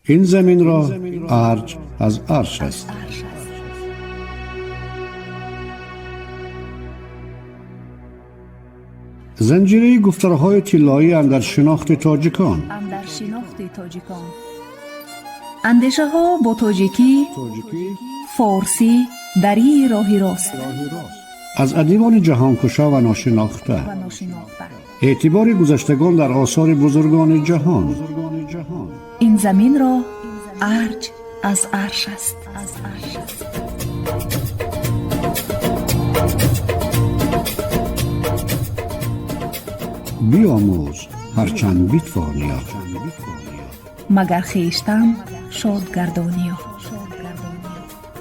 این زمین را ارج از عرش است. زنجیره گفتارهای طلایی اندر شناخت تاجیکان. اندیشه ها با تاجیکی، فارسی در این راهی راست. از ادیبان جهانکشا و ناشناخته. اعتبار گذشتگان در آثار بزرگان جهان. این زمین را ارج از عرش است. بیاموز هرچند بیتوانیا، مگر خویشتن شاد گردانیا.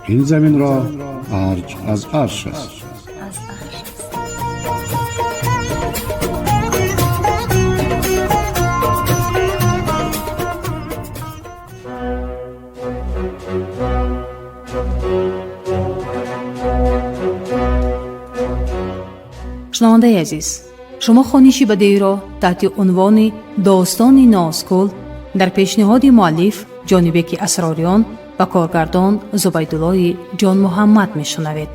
این زمین را ارج از عرش است. شنونده عزیز، شما خوانشی بدیعی را تحت عنوان داستان نازگل در پیشنهاد مؤلف جانبک اسراریان و کارگردان زبیدالله جان محمد میشنوید.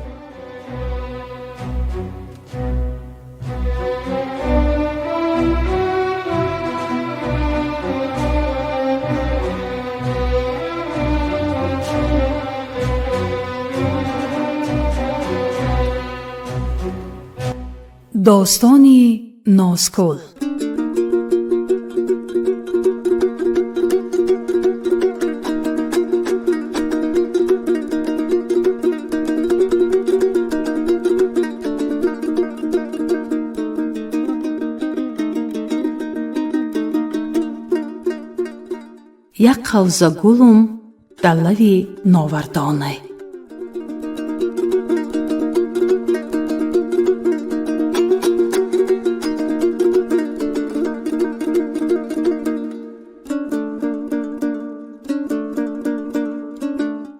داستان نازگل. یک قوزه گلم در لب ناوردانه.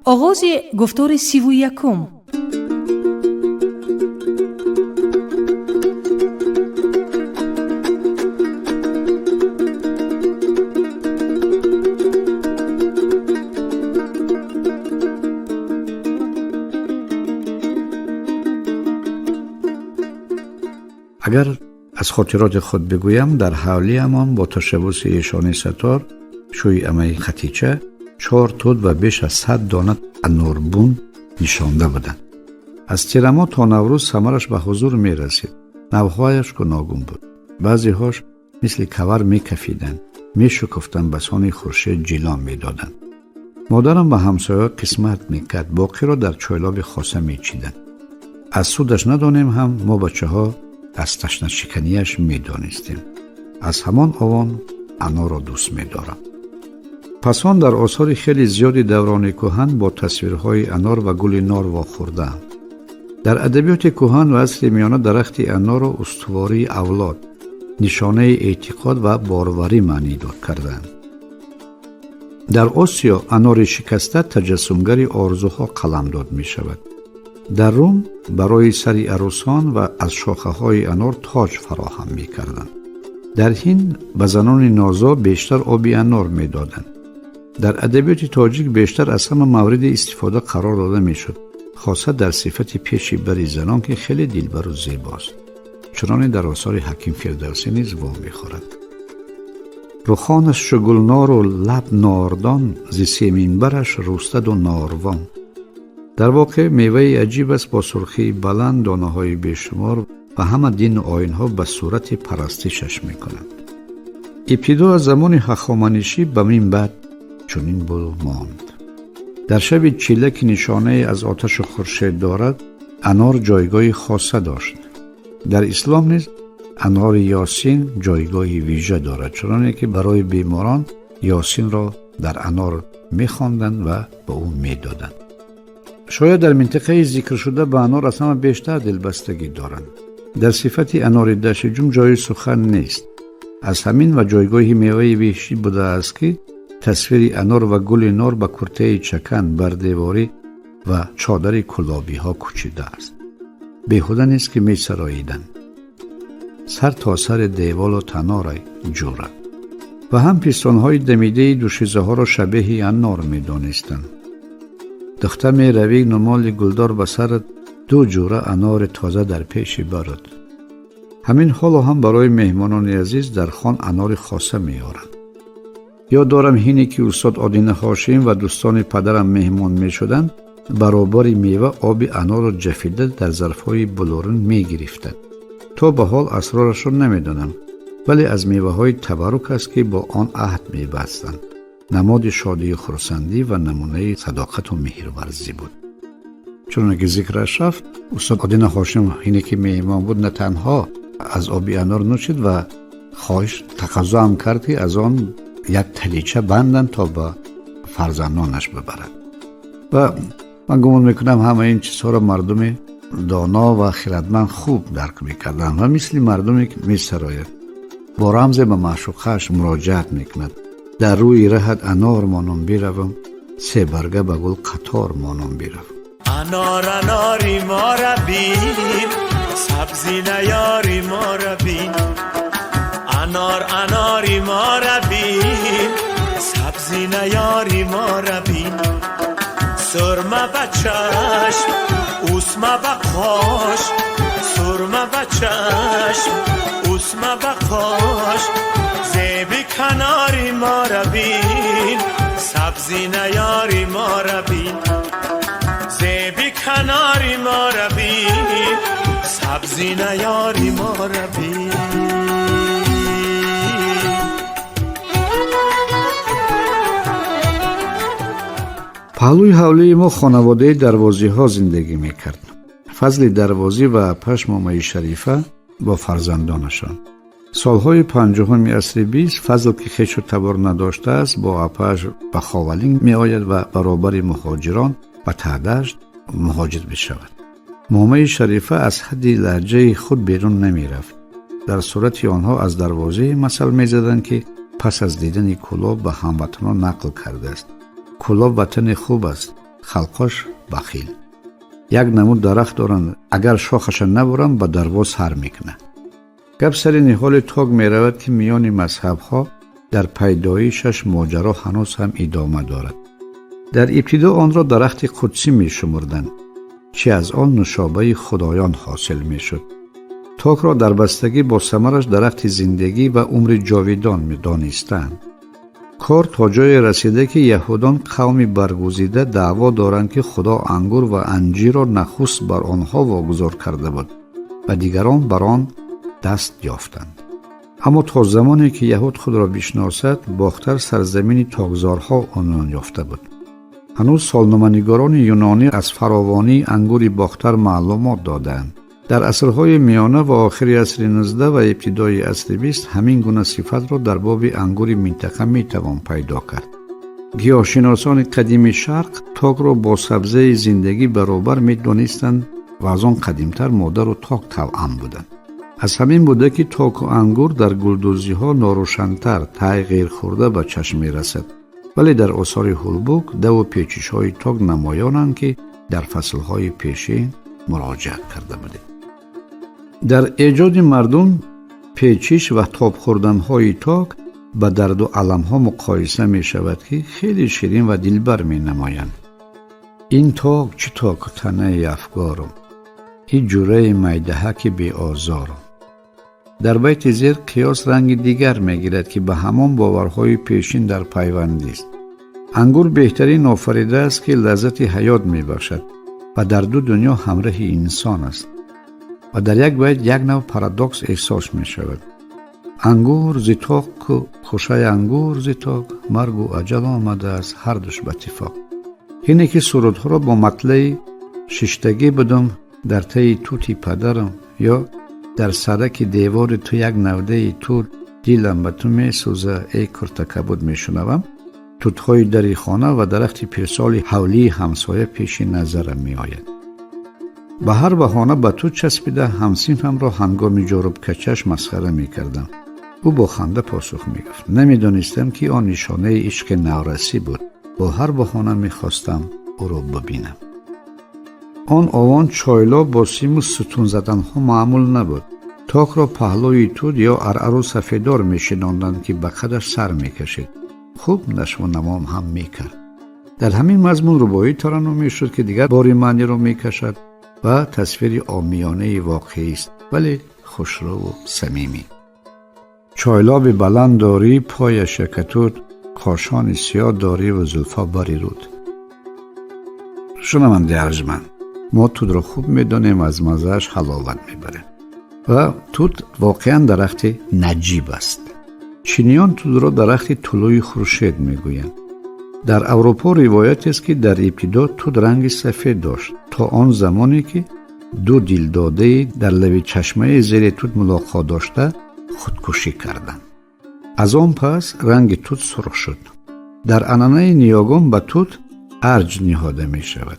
آغاز گفتار 31. اگر از خاطرات خود بگویم، در حوالی امان با تشبث ایشان ستار شوی امه خطیچه 4 تود و بیش از 100 دانه انوربون نشانده بودند. از تیرما تا نوروز ثمرش به حضور می رسید. نوهایش گوناگون بود. بعضی هاش مثل کور می کفیدند، می شکفتند، بسان خورشید جیلان می دادند. مادرم به همسایه قسمت می کرد، باقی را در چایلاب خاصه می چیدند. از سودش ندانیم هم ما بچه ها از تشنه شکنیش می دانستیم. از همان آوان انار را دوست می دارم. پس آن در آثار خیلی زیادی دوران کهن با تصویرهای انار و گل نار واخورده. در ادبیات کهن و عصر میانه درخت انار را استواری اولاد، نشانه اعتقاد و باروری معنی کردند. در آسیا انار شکسته تجسمگر آرزوها قلمداد می شود. در روم برای سر عروسان و از شاخه های انار تاج فراهم می کردند. در هند به زنان نازا بیشتر آب انار می دادند. در ادبیات تاجیک بیشتر از همه مورد استفاده قرار داده می شد، خاصه در صفت پیشی بری زنان که خیلی دلبر و زیباست. چنانه در آثار حکیم فردوسی نیز وام می خورد. رخانش چو گلنار و لب ناردان، ز سیمین برش روستد و ناروان. در واقع میوه عجیب است با سرخی بلند، دانه های بیشمار و همه دین و آیین ها به صورت پرستشش می کنند. ابتدا از زمان هخامنشی به این بعد چنین بود ماند. در شب چیله که نشانه از آتش خورشید دارد، انار جایگاه خاصه داشت. در اسلام نیز انار یاسین جایگاه ویژه دارد، چنانه که برای بیماران یاسین را در انار می‌خواندند و به او می‌دادند. شاید در منطقه ذکر شده به انار از همه بیشتر دلبستگی دارند. در صفت انار دشجم جای سخن نیست. از همین و جایگاه میوه وحشی بوده است که تصویر انار و گل نار به کرته چکن بر دیواری و چادر کلابی ها کوچیده است. بیهوده نیست که می سراییدند. سر تا سر دیوال و تنار جوره. و هم پیستانهای دمیده دوشیزه ها را شبیه انار می دانستند. دختر می روی نمال گلدار به سر 2 جوره انار تازه در پیش برد. همین حالا هم برای مهمانان عزیز در خان انار خاصه می آرند. یاد دارم هینی که استاد آدین هاشم و دوستان پدرم مهمان می شدند، برابر میوه آب انار را جفیده در ظرفهای بلورین می گرفتند. تا به حال اسرارش را نمی دانم، ولی از میوه های تبرک است که با آن عهد می بستند. نماد شادی و خرسندی و نمونه صداقت و مهرورزی بود. چون که ذکرش رفت، استاد آدین هاشم هینی که مهمان بود نه تنها از آب انار نوشید و خواهش تقاضا هم کرد که از آن یک تلیچه بندن تا به فرزندانش ببرد. و من گمان میکنم همه این چیزها را مردم دانا و خردمند خوب درک میکردن و مثل مردمی که میسراید با رمز به معشوقش مراجعت میکند: در روی رهت انار مانم بیروم، 3 برگه به گل قطار مانم بیروم. انار اناری ما را بین، سبزی نیاری ما را بین. انار اناری ما را بین، سبزی نیاری ما را بین. سرمه بچشم اوسمه بقاش، سرمه بچشم اوسمه بقاش. زیبی کناری ما را بین، سبزی نیاری ما را بین. زیبی کناری ما را بین، سبزی نیاری ما را بین. پهلوی حولی ما خانواده دروازی ها زندگی میکرد. فضل دروازی و پشم مامی شریفه با فرزندانشان. سالهای 50 عصر 20 فضل که خویش و تبار نداشته است با اپش به خاولین می آید و برابر مهاجران و تهدشت مهاجر بشود. مامی شریفه از حد لهجه خود بیرون نمی رفت. در صورت آنها از دروازه مثل می زدند که پس از دیدن کلاب به هموطنان نقل کرده است: کلاب وطن خوب است، خلقاش بخیل. یک نمود درخت دارند، اگر شاخش نبرند به درواز سر میکنه. گپ سر نهال تاگ می رود که میان مذهب ها در پیدایشش ماجرا هنوز هم ادامه دارد. در ابتدا آن را درخت قدسی می شمردند، چه از آن نوشابه خدایان حاصل می شد. تاگ را در بستگی با ثمرش درخت زندگی و عمر جاویدان می دانستند. کار تا جای رسیده که یهودان قومی برگزیده دعوا دارند که خدا انگور و انجیر را نخست بر آنها واگذار کرده بود و دیگران بر آن دست یافتند. اما تا زمانی که یهود خود را بشناسد، باختر سرزمین تاگزارها عنوان یافته بود. هنوز سالنامه‌نگاران یونانی از فراوانی انگور باختر معلومات دادند. در عصرهای میانه و آخر عصر 19 و ابتدای عصر 20 همین گونه صفت را در باب انگور منطقه می توان پیدا کرد. گیاهشناسان قدیم شرق تاک را با سبزه زندگی برابر می دانستند و از آن قدیمتر مادر و تاک توأم بودند. از همین بوده که تاک و انگور در گلدوزی ها ناروشن‌تر، ته غیر خورده به چشم می رسد، ولی در آثار هولبوک دو و پیچش های تاک نمایانند که در فصل های پیشین مراجعت کرده بودند. در ایجاد مردم پیچش و تاب خوردن های تاک با درد و علم ها مقایسه می شود که خیلی شیرین و دلبر می نمایند. این تاک چه تاک تنه افگارم، این جوره میدهک بی آزارم. در بیت زیر قیاس رنگ دیگر می گیرد که به همان باورهای پیشین در پیوندی است. انگور بهترین آفریده است که لذت حیات می بخشد و در دو دنیا همراه انسان است. و در یک بیت یک نوع پارادوکس احساس می شود. انگور زیتاق خوشه انگور زیتاق، مرگ و اجل آمده است هر دوش به اتفاق. اینه که سرودها را با مطلع ششتگی بدم در تی توتی پدرم، یا در سرک دیوار تو یک نوده تور دیلم به تو می سوزه ای کرتکبود می شنوم. توتهای دری خانه و درخت پیرسال حولی همسایه پیش نظرم می آید. به هر بهانه به تو چسبیده همسینفم را هنگام جارب کچش مسخره می کردم. او با خنده پاسخ می گفت. نمی دانستم که آن نشانه عشق نورسی بود. با هر بهانه می خواستم او را ببینم. آن آوان چایلا با سیم و ستون زدن ها معمول نبود. تاک را پهلوی تود یا ارعر سفیدار میشناندند که به قدش سر میکشید. خوب نشو و نمام هم میکرد. در همین مضمون ربایی ترانو میشد که دیگر باری معنی رو میکشد و تصویر عامیانه واقعی است ولی خوشرو و صمیمی. چایلاب بلند داری، پای شکتود، کاشان سیاه داری و زلفا بری رود. شنونده ارجمند، ما تود را خوب میدانیم، از مزهش حلاوت میبره و تود واقعا درخت نجیب است. چینیان تود را درخت طلوع خورشید میگویند. در اروپا روایت است که در ابتدا تود رنگ سفید داشت تا آن زمانی که دو دلداده در لب چشمه زیر تود ملاقات داشته خودکشی کردند. از آن پس رنگ تود سرخ شد. در عنعنه نیاگان به تود ارج نهاده می شود.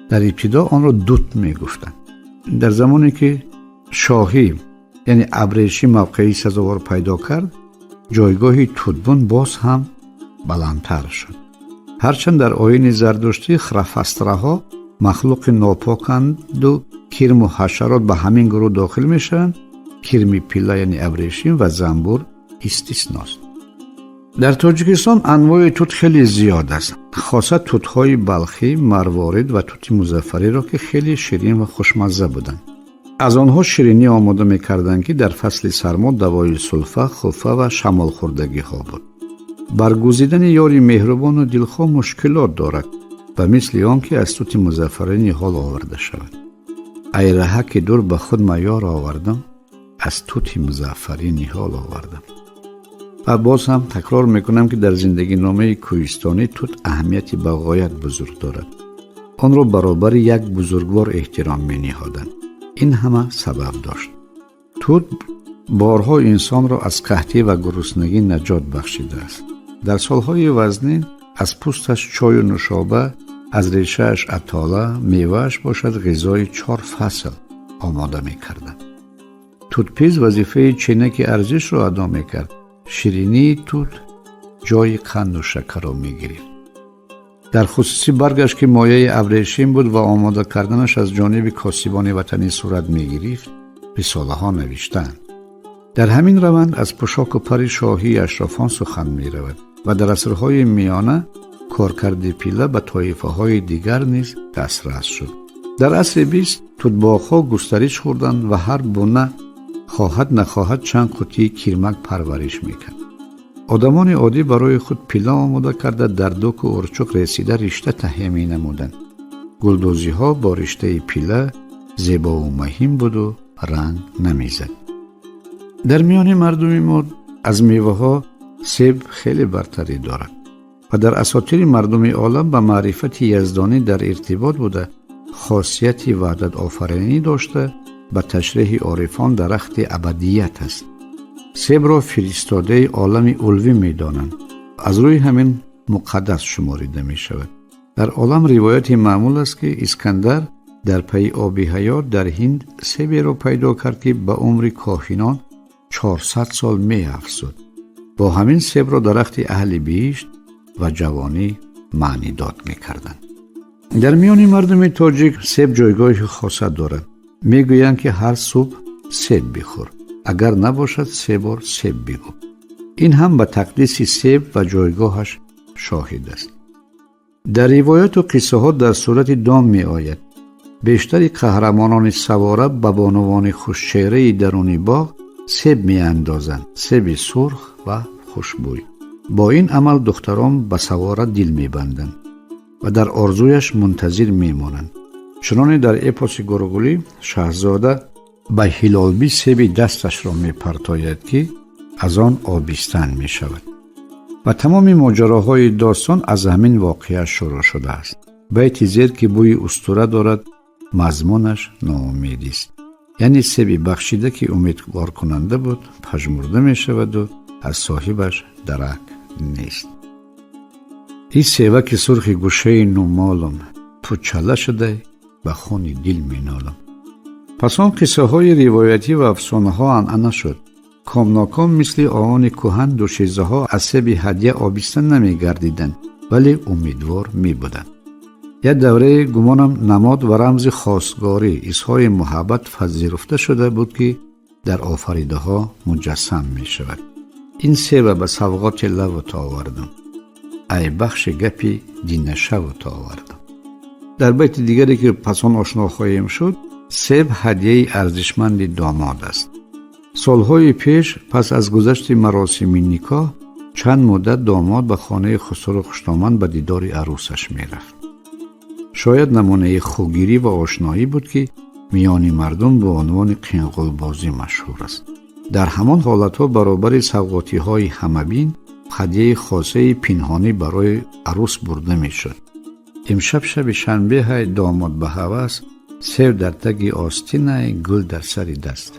در ابتدا آن را دوت می گفتند. در زمانی که شاهی یعنی ابریشم موقعی سزاوار پیدا کرد، جایگاه تودبون باز هم بلندتر شد. هرچند در آیین زردشتی خرافسترها مخلوق ناپاکند و کرم و حشرات به همین گروه داخل میشن. کرم پیله یعنی ابریشم و زنبور استثناست. در تاجیکستان انواع توت خیلی زیاد است. خاصه توت‌های بلخی، مروارید و توت مظفری را که خیلی شیرین و خوشمزه بودند. از آنها شیرینی آماده می‌کردند که در فصل سرما دوای سلفه، خفه و شمال خوردگی ها بود. برگزیدن یاری مهربان و دلخواه مشکلات دارد و مثل آن که از توت مظفری نهال آورده شود. ای رها که دور به خود میار آوردم، از توت مظفری نهال آوردم. و باز هم تکرار میکنم که در زندگی نامه کوهستانی توت اهمیتی بغایت بزرگ دارد. آن را برابر یک بزرگوار احترام می نهادند. این همه سبب داشت. توت بارها انسان را از قحطی و گرسنگی نجات بخشیده است. در سالهای وزنین از پوستش چای و نوشابه، از ریشه‌اش عطاله، میوه‌اش باشد غذای 4 فصل آماده می‌کردند. توتپیز وظیفه چینک ارزش را ادا می‌کرد. شیرینی توت جای قند و شکر را می‌گرفت. در خصوصی برگش که مایه ابریشم بود و آماده کردنش از جانب کاسبان وطنی صورت می‌گرفت، رساله‌ها نوشتند. در همین روند از پوشاک و پر شاهی اشرافان سخن می‌رود و در عصرهای میانه کارکرد پیله به طایفه‌های دیگر نیز دسترس شد. در عصر 20 توت‌باغ‌ها گسترش خوردند و هر بونه خواهد نخواهد چند قوطی کرمک پرورش می‌کرد. آدمان عادی برای خود پیله آماده کرده در دوک و ارچوک رسیده رشته تهیه می‌نمودند. گلدوزی‌ها با رشته پیله زیبا و مهم بود و رنگ نمی‌زد. در میان مردم ما از میوه‌ها سیب خیلی برتری دارد و در اساطیر مردم عالم به معرفت یزدانی در ارتباط بوده. خاصیت وحدت آفرینی داشته. به تشریح عارفان درخت ابدیت است. سیب را فرستاده عالم علوی می دانند. از روی همین مقدس شماریده می شود. در عالم روایت معمول است که اسکندر در پی آب حیات در هند سیبی را پیدا کرد که به عمر کاهنان 400 سال می افزود. با همین سیب را درخت اهل بهشت و جوانی معنی داد می کردند. در میان مردم تاجیک سیب جایگاه خاص دارد. می گویند که هر صبح سیب بخور. اگر نباشد 3 بار سیب بگو. این هم به تقدیس سیب و جایگاهش شاهد است. در روایت و قصه ها در صورت دام می آید. بیشتر قهرمانان سواره به بانوان خوشچهره درونی باغ سیب می اندازند. سیب سرخ و خوشبوی. با این عمل دختران به سواره دل می بندند و در آرزویش منتظر می مانند. چنانه در اپوس گورگولی شاهزاده به هلالبی سیب دستش را می پرتاید که از آن آبستن می شود. و تمام ماجراهای داستان از همین واقعه شروع شده است. بیت زیر که بوی اسطوره دارد، مضمونش ناامیدی است. یعنی سیب بخشیده که امیدوار کننده بود پژمرده می شود و از صاحبش درک نیست. این سیبک سرخ گوشه نومالم پوچاله شده به خون دل می نالم. پس آن قصه های روایتی و افسانه ها عنعنه شد. کام ناکام مثل آن کهن دوشیزه ها از سیب هدیه آبستن نمی گردیدند ولی امیدوار می بودند. یک دوره گمانم نماد و رمز خواستگاری، اظهار محبت پذیرفته شده بود که در آفریده ها مجسم می شود. این سه به سوغات لوت آوردم، ای بخش گپی دین شوت آوردم. در بیت دیگری که پسان آشنا خواهیم شد، سیب هدیه ارزشمند داماد است. سالهای پیش پس از گذشت مراسم نکاح چند مدت داماد به خانه خسرو خوشنامند به دیدار عروسش می رفت. شاید نمونه خوگیری و آشنایی بود که میان مردم به عنوان قینقل بازی مشهور است. در همان حالتها برابر سوغاتی های همبین هدیه خاصه پنهانی برای عروس برده می شد. امشب شب شنبه های داماد به هوس، سیب در تگ آستین، گل در سر دست.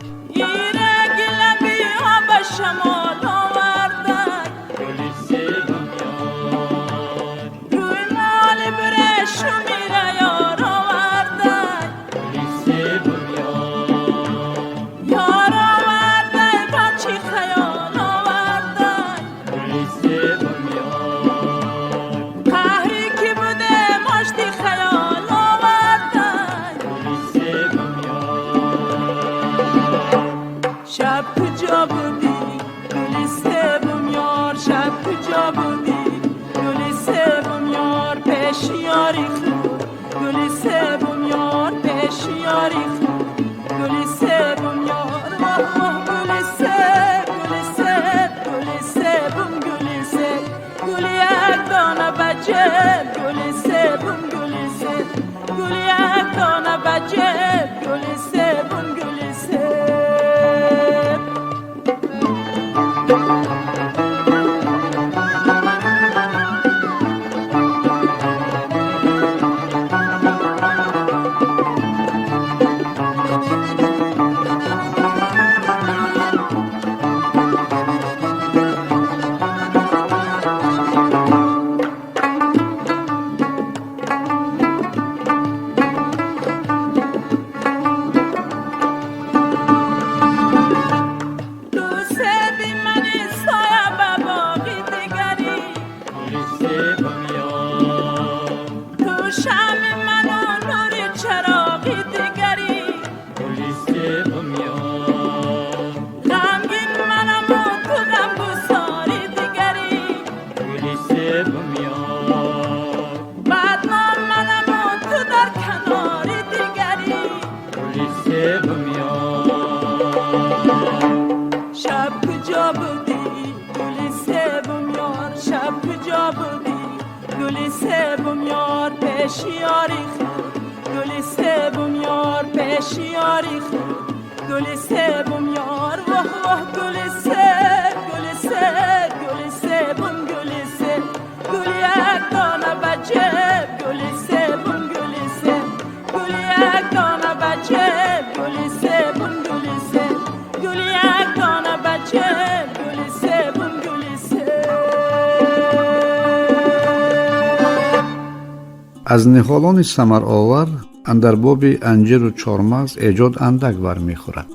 از نهالان ثمر آور اندر باب انجیر و چارمغز ایجاد اندک برمیخورد.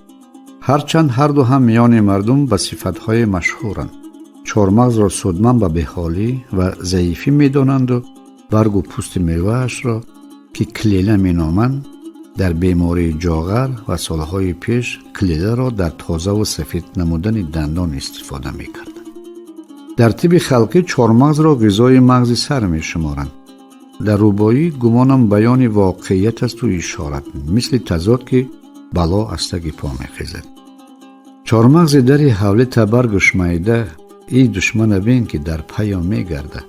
هرچند هر دو هم میان مردم به صفتهای مشهورند. چارمغز را سودمند به بحالی و ضعیفی میدانند و برگ و پوست میوهش را که کلیله مینامند در بیماری جاغر و سالهای پیش کلیله را در تازه و سفید نمودن دندان استفاده میکردند. در طب خلقی چارمغز را غذای مغز سر میشمارند. در روبایی گمانم بیان واقعیت است و اشارت، مثل تضاد که بلا از تگ پا میخیزد. چارمغز در حوله تبرگش میده، ای دشمن بین که در پیا میگرده.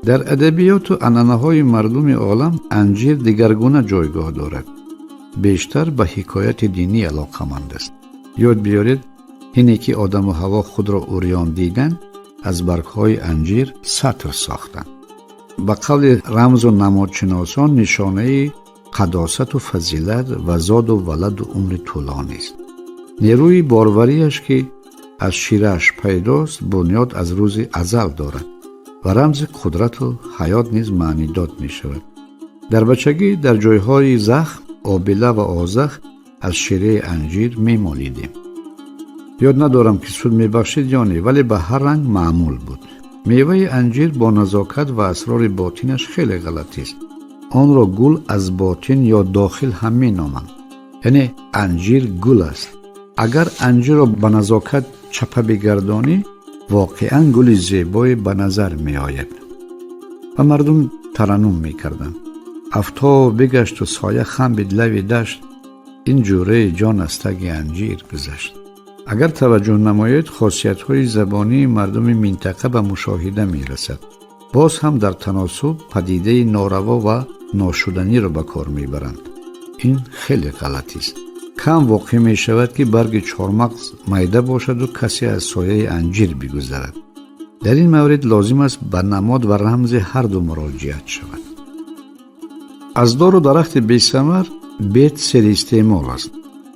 در ادبیات و عنعنه‌های مردم عالم انجیر دیگرگونه جایگاه دارد. بیشتر به حکایت دینی علاقمند است. یاد بیارید اینی که آدم و هوا خود را عریان دیدن، از برگ‌های انجیر سطر ساختند. به قول رمز و نمادشناسان نشانه قداست و فضیلت و زاد و ولد و عمر طولانی است. نیروی باروریش که از شیرش پیداست بنیاد از روز ازل دارد و رمز قدرت و حیات نیز معنی داد می شود. در بچگی در جایهای زخم، آبله و آذخ از شیره انجیر می مالیدیم. یاد ندارم که سود می بخشید یا نه، ولی به هر رنگ معمول بود. میوه انجیر با نزاکت و اسرار باطنش خیلی غلطی است. آن را گل از باطن یا داخل هم می نامند. یعنی انجیر گل است. اگر انجیر را به نزاکت چپه بگردانی واقعا گل زیبایی به نظر می آید. و مردم ترنم می کردن. آفتاب بگشت و سایه خم به لب دشت، این جوره جان از تگ انجیر گذشت. اگر توجه نمایید خاصیت های زبانی مردم منطقه به مشاهده می رسد. باز هم در تناسب پدیده ناروا و ناشدنی را به کار می برند. این خیلی غلطی است. کم واقع می شود که برگ چارمغز میده باشد و کسی از سایه انجیر بگذرد. در این مورد لازم است به نماد و رمز هر دو مراجعت شود. از دار و درخت بی‌ثمر بیت سر استعمال است.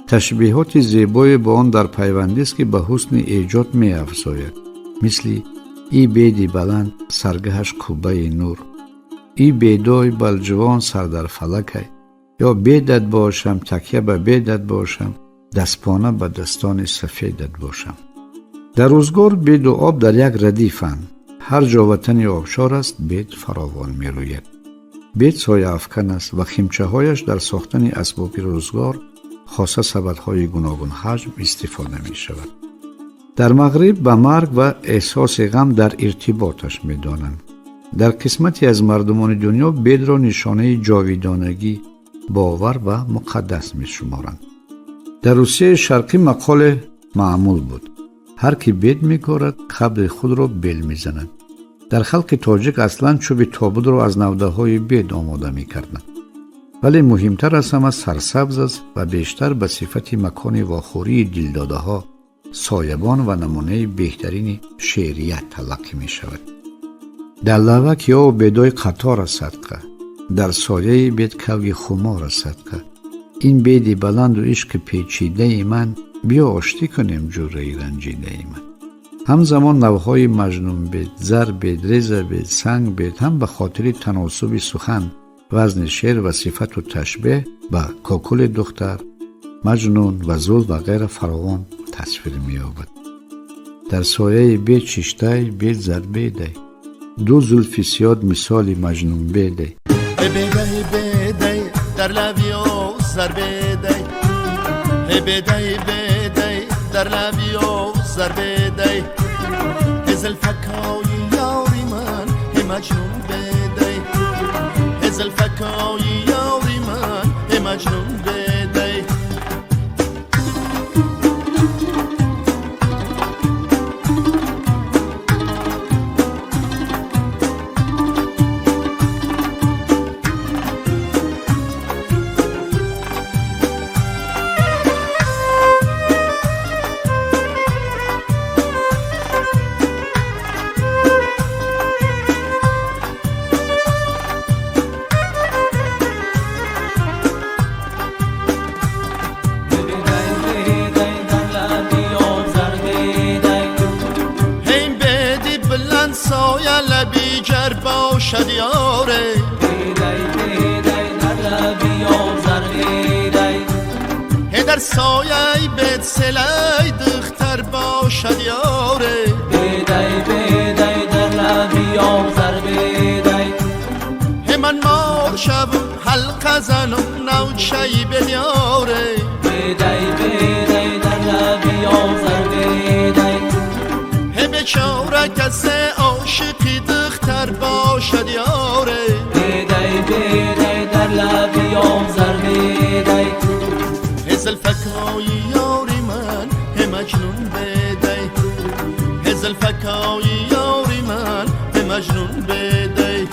تشبیهات زیبای با آن در پیوندی است که به حسن ایجاد می افزاید. مثل ای بیدی بلند سرگهش کوبه نور، ای بیدای بلجوان سر در فلک، یا بیدت باشم تکیه به بیدت باشم، دستپانه به دستان سفیدت باشم. در روزگار بید و آب در یک ردیفند. هر جا وطن آبشار است بید فراوان می روید. بید سایه افکن است و خیمچه هایش در ساختن اسباب روزگار خاصه سبدهای گوناگون حجم استفاده می شود. در مغرب به مرگ و احساس غم در ارتباطش می دانند. در قسمتی از مردمان دنیا بید را نشانه جاویدانگی، باور و مقدس می شمارند. در روسیه شرقی مقال معمول بود. هر کی بید می کارد قبر خود را بل می زند. در خلق تاجیک اصلا چوب تابود را از نوده های بید آماده می کردند. ولی مهمتر از همه سرسبز است و بیشتر به صفت مکان واخوری دلداده ها، سایبان و نمونه بهترین شعریت تلقی می شود. در لوک یا بیدای قطار صدقه، در سایه بید کوی خمار صدقه، این بیدی بلند و عشق پیچیده من، بیا آشتی کنیم جوره رنجیده من. همزمان نوهای مجنون بید، زر بید، رزه بید، سنگ بید هم به خاطر تناسب سخن، وزن شعر و صفت و تشبیه با کاکل دختر، مجنون و زول و غیر فراوان تصویر می یابد. در سایه بید ششته بید زر بیده، دو زلفی سیاد مثال مجنون بیده. بیده بیده در لبیو زر بیده، بیده بیده در لبیو زر بیده، زلفکای یاری من مجنون بیده، زلفکای یاری من مجنون بیده. سایه لبی گر باشد یاره، بیدی بیدی در لبی آزر بیدی، در سایه بید سلی دختر باشد یاره، بیدی بیدی در لبی آزر بیدی، من مار شبم حلقه زنم نوچهی بیاره، بیدی بیدی در لبی آزر بیدی، بیچاره کسی عاشقی دختر باشد یاره، بیدی بیدی در لبی آزر بیدی، زلفکای یاری من مجنون بیدی، زلفکای یاری من مجنون بیدی.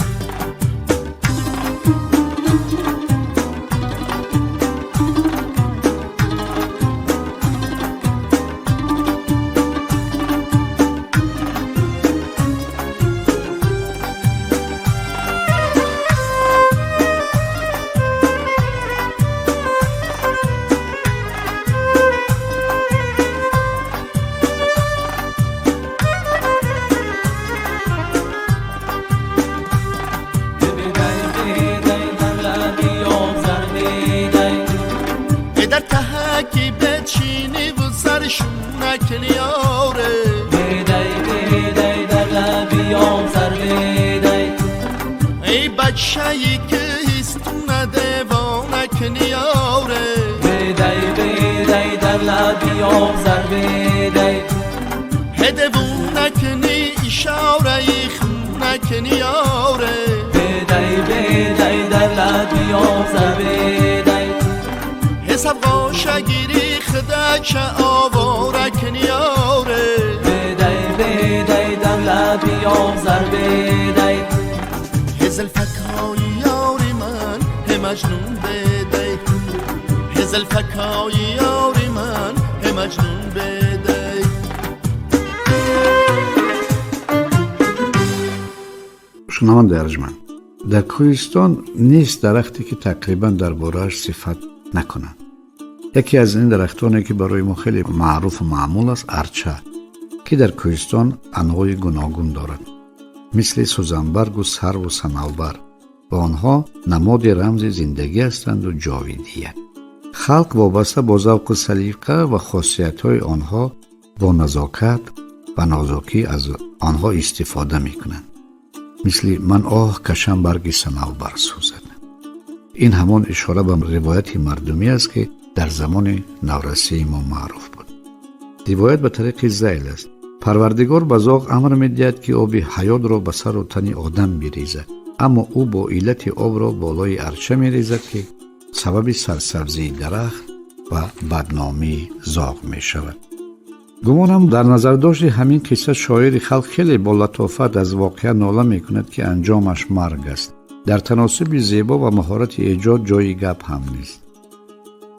در تهکی بچینی و سرشون نکنی یاره، بیدی بیدی در لبی آزر بیدی، ای بچه‌ای که هستونه دیوانه کنی یاره، بیدی بیدی در لبی بیام ضربه دی هدوون نکنی اشاره خون نکنی یاره بیدی در لد بیام ضربه دی حساب قاشه گیری خدا چه آواره کنی یاره بیدی در لد بیام ضربه دی هزل فکای یاری من هم مجنون بیدی هزل فکای یاری من هم مجنون بیدی. شنونده ارجمند، در کوهستان نیست درختی که تقریبا در باره‌اش صفت نکنند. یکی از این درختانی که برای ما خیلی معروف و معمول است ارچه که در کوهستان انواع گوناگون دارد، مثل سوزنبرگ و سرو و صنوبر و آنها نماد رمز زندگی هستند و جاویدیت. خلق وابسته با ذوق و سلیقه و خاصیت‌های آنها با نزاکت و نازکی از آنها استفاده می‌کنند. مثل من آه کشم برگ صنوبر سوزد. این همان اشاره به روایت مردمی است که در زمان نورسی ما معروف بود. روایت به طریق ذیل است. پروردگار به زاغ امر می‌دهد که آب حیات را به سر و تن آدم بریزد، اما او با علت آب را بالای ارچه می‌ریزد که سبب سرسبزی درخت و بدنامی زاغ می‌شود. گمانم در نظر داشت همین قصه شاعر خلق خیلی با لطافت از واقعه ناله می‌کند که انجامش مرگ است. در تناسب زیبا و مهارت ایجاد جای گپ هم نیست.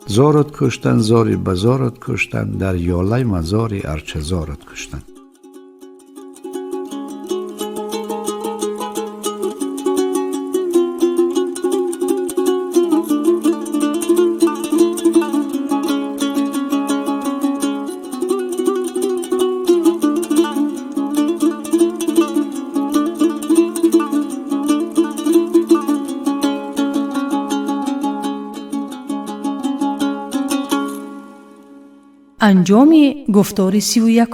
زارت کشتن زاری بزارت کشتن، در یاله مزاری ارچه زارت کشتن. انجام گفتار 31.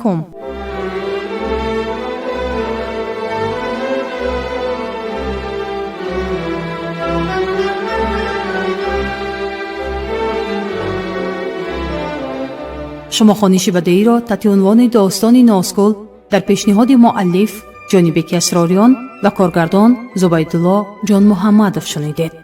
شما خوانش بدیعی را تحت عنوان داستان نازگل در پیشنهاد مؤلف جانبک اسراران و کارگردان زبیدالله جان محمدов شنیدید.